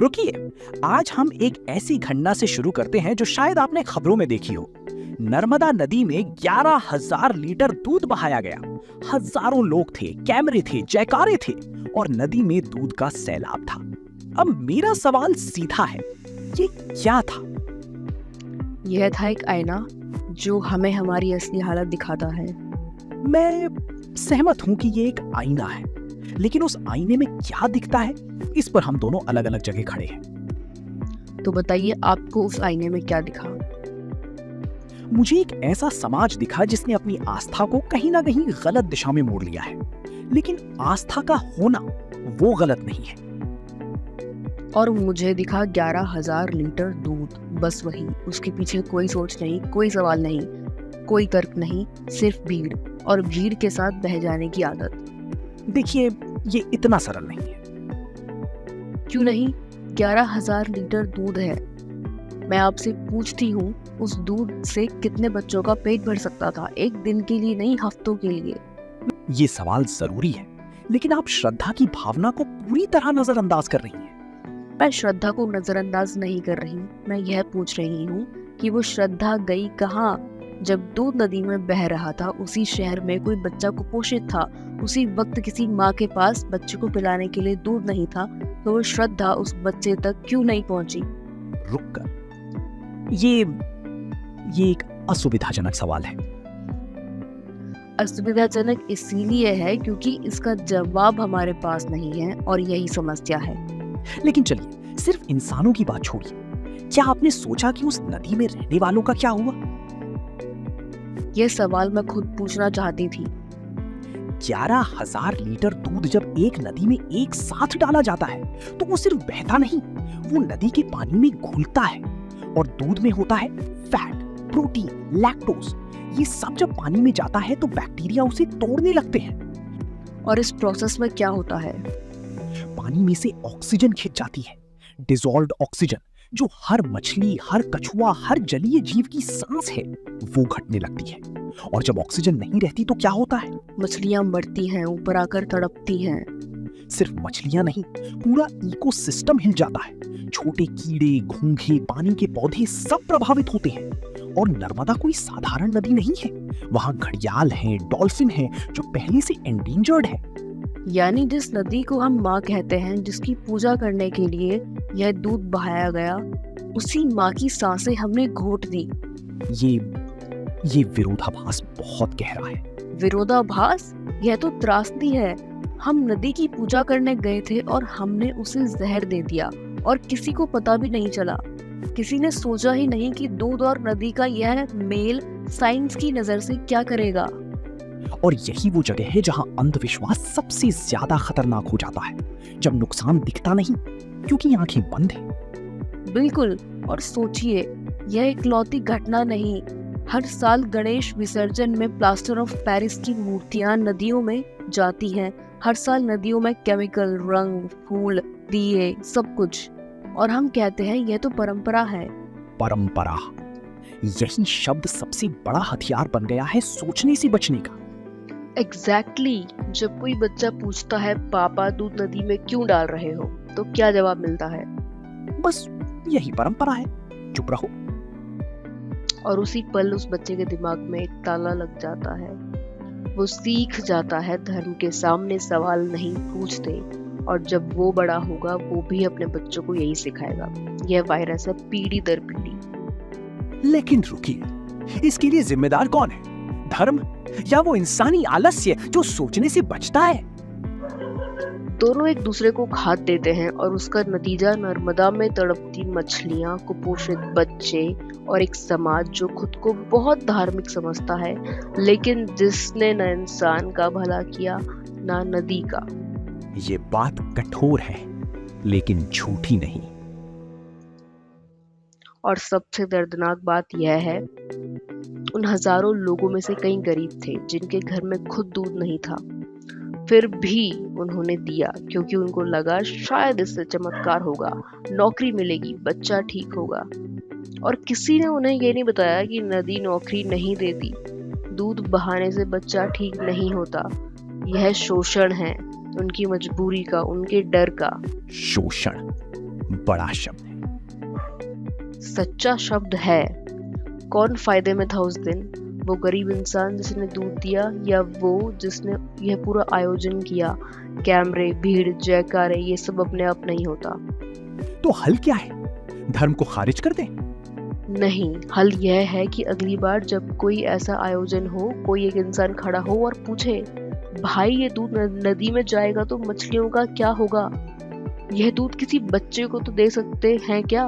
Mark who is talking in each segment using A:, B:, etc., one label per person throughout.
A: रुकिए, आज हम एक ऐसी घटना से शुरू करते हैं जो शायद आपने खबरों में देखी हो। नर्मदा नदी में 11,000 लीटर दूध बहाया गया। हजारों लोग थे, कैमरे थे, जयकारे थे और नदी में दूध का सैलाब था। अब मेरा सवाल सीधा है, ये क्या था?
B: यह था एक आईना जो हमें हमारी असली हालत दिखाता है।
A: मैं सहमत हूं कि ये एक आईना है, लेकिन उस आईने में क्या दिखता है, इस पर हम दोनों अलग अलग जगह खड़े हैं।
B: तो बताइए, आपको उस आईने में क्या दिखा?
A: मुझे एक ऐसा समाज दिखा जिसने अपनी आस्था को कहीं ना कहीं गलत दिशा में मोड़ लिया है, लेकिन आस्था का होना वो गलत नहीं है।
B: और मुझे दिखा 11,000 लीटर दूध, बस वही। उसके पीछे कोई सोच नहीं, कोई सवाल नहीं, कोई तर्क नहीं, सिर्फ भीड़, और भीड़ के साथ बह जाने की आदत।
A: देखिए, ये इतना सरल नहीं है।
B: क्यों नहीं? 11,000 लीटर दूध है। मैं आपसे पूछती हूँ, उस दूध से कितने बच्चों का पेट भर सकता था? एक दिन के लिए नहीं, हफ्तों के लिए।
A: ये सवाल जरूरी है, लेकिन आप श्रद्धा की भावना को पूरी तरह नजरअंदाज कर रही हैं।
B: मैं श्रद्धा को नजरअंदाज नहीं कर रही, मैं यह पूछ रही हूँ कि वो श्रद्धा गई कहाँ? जब दूध नदी में बह रहा था, उसी शहर में कोई बच्चा कुपोषित था, उसी वक्त किसी माँ के पास बच्चे को पिलाने के लिए दूध नहीं था, तो वो श्रद्धा उस बच्चे तक क्यों नहीं पहुंची?
A: रुक कर, ये एक असुविधाजनक सवाल है।
B: असुविधाजनक इसीलिए है क्योंकि इसका जवाब हमारे पास नहीं है, और यही समस्या है।
A: लेकिन चलिए, सिर्फ इंसानों की बात छोड़िए, क्या आपने सोचा कि उस नदी में रहने वालों का क्या हुआ?
B: यह सवाल मैं खुद पूछना चाहती थी।
A: 11,000 लीटर दूध जब एक नदी में एक साथ डाला जाता है तो वो सिर्फ बहता नहीं, वो नदी के पानी में घुलता है। और दूध में होता है फैट, प्रोटीन, लैक्टोज। ये सब जब पानी में जाता है तो बैक्टीरिया उसे तोड़ने लगते हैं।
B: और इस प्रोसेस में क्या होता है?
A: पानी में से ऑक्सीजन खिंच जाती है, डिसॉल्व्ड ऑक्सीजन, जो हर मछली, हर कछुआ, हर जलीय जीव की सांस है, वो घटने लगती है। और जब ऑक्सीजन नहीं रहती तो क्या होता है?
B: मछलियां मरती हैं, ऊपर आकर तड़पती हैं।
A: सिर्फ मछलियां नहीं, पूरा इकोसिस्टम हिल जाता है। छोटे कीड़े, घोंघे, पानी के पौधे सब प्रभावित होते हैं। और नर्मदा कोई साधारण नदी नहीं है, वहां घड़ियाल हैं, डॉल्फिन हैं, जो पहले से एंडेंजर्ड है।
B: यानी जिस नदी को हम माँ कहते हैं, जिसकी पूजा करने के लिए यह दूध बहाया गया, उसी माँ की सांसें हमने घोट दी।
A: ये विरोधाभास बहुत गहरा है।
B: विरोधाभास? यह तो त्रासदी है। हम नदी की पूजा करने गए थे और हमने उसे जहर दे दिया, और किसी को पता भी नहीं चला। किसी ने सोचा ही नहीं कि दूध और नदी का यह मेल साइंस की नजर से क्या करेगा।
A: और यही वो जगह है जहां अंधविश्वास सबसे ज्यादा खतरनाक हो जाता है, जब नुकसान दिखता नहीं क्योंकि आंखें बंद हैं।
B: बिल्कुल। और सोचिए, यह इकलौती घटना नहीं। हर साल गणेश विसर्जन में प्लास्टर ऑफ पेरिस की मूर्तियां नदियों में जाती हैं। हर साल नदियों में केमिकल, रंग, फूल, दिए, सब कुछ। और हम कहते हैं यह तो परंपरा है।
A: परंपरा, यही शब्द सबसे बड़ा हथियार बन गया है सोचने से बचने का।
B: एग्जैक्टली। जब कोई बच्चा पूछता है, पापा दूध नदी में क्यों डाल रहे हो, तो क्या जवाब मिलता है?
A: बस यही परंपरा है, चुप रहो।
B: और उसी पल उस बच्चे के दिमाग में एक ताला लग जाता है। वो सीख जाता है धर्म के सामने सवाल नहीं पूछते। और जब वो बड़ा होगा, वो भी अपने बच्चों को यही सिखाएगा। यह वायरस है, पीढ़ी दर पीढ़ी।
A: लेकिन रुकिए, इसके लिए जिम्मेदार कौन है? धर्म या वो इंसानी आलस्य जो सोचने से बचता है?
B: दोनों एक दूसरे को खाद देते हैं, और उसका नतीजा नर्मदा में तड़पती मछलियां, कुपोषित बच्चे, और एक समाज जो खुद को बहुत धार्मिक समझता है, लेकिन जिसने न इंसान का भला किया, न नदी का।
A: ये बात कठोर है, लेकिन झूठी नहीं।
B: और सबसे दर्दनाक बात यह है, उन हजारों लोगों में से कई गरीब थे जिनके घर में खुद दूध नहीं था। फिर भी उन्होंने दिया, क्योंकि उनको लगा शायद इससे चमत्कार होगा, नौकरी मिलेगी, बच्चा ठीक होगा। और किसी ने उन्हें ये नहीं बताया कि नदी नौकरी नहीं देती, दूध बहाने से बच्चा ठीक नहीं होता। यह शोषण है, उनकी मजबूरी का, उनके डर का।
A: शोषण, बड़ा शब्द है।
B: सच्चा शब्द है। कौन फायदे में था उस दिन? वो गरीब इंसान जिसने दूध दिया, या वो जिसने यह पूरा आयोजन किया? कैमरे, भीड़, जयकारे, ये सब अपने आप नहीं होता।
A: तो हल क्या है? धर्म को खारिज कर दें?
B: नहीं, हल यह है कि अगली बार जब कोई ऐसा आयोजन हो, कोई एक इंसान खड़ा हो और पूछे, भाई ये दूध नदी में जाएगा तो मछलियों का क्या होगा? यह दूध किसी बच्चे को तो दे सकते हैं क्या?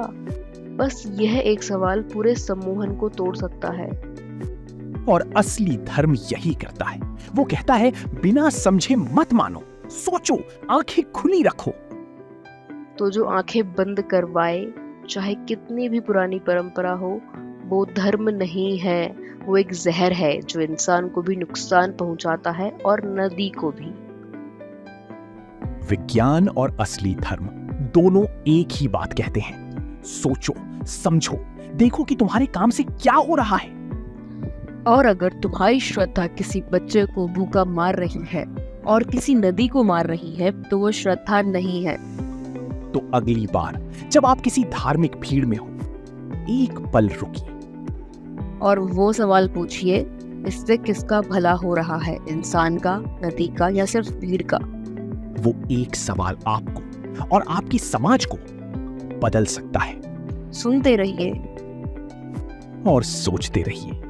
B: बस यह एक सवाल पूरे सम्मोहन को तोड़ सकता है।
A: और असली धर्म यही करता है। वो कहता है, बिना समझे मत मानो, सोचो, आंखें खुली रखो।
B: तो जो आंखें बंद करवाए, चाहे कितनी भी पुरानी परंपरा हो, वो धर्म नहीं है। वो एक जहर है जो इंसान को भी नुकसान पहुंचाता है और नदी को भी।
A: विज्ञान और असली धर्म दोनों एक ही बात कहते हैं। सोचो, समझो, देखो कि तुम्हारे काम से क्या हो रहा है।
C: और अगर तुम्हारी श्रद्धा किसी बच्चे को भूखा मार रही है और किसी नदी को मार रही है, तो वो श्रद्धा नहीं है।
A: तो अगली बार जब आप किसी धार्मिक भीड़ में हो, एक पल रुकिए
C: और वो सवाल पूछिए, इससे किसका भला हो रहा है, इंसान का, नदी का, या सिर्फ भीड़ का?
A: वो एक सवाल आपको और आपकी समाज को बदल सकता है।
C: सुनते रहिए
A: और सोचते रहिए।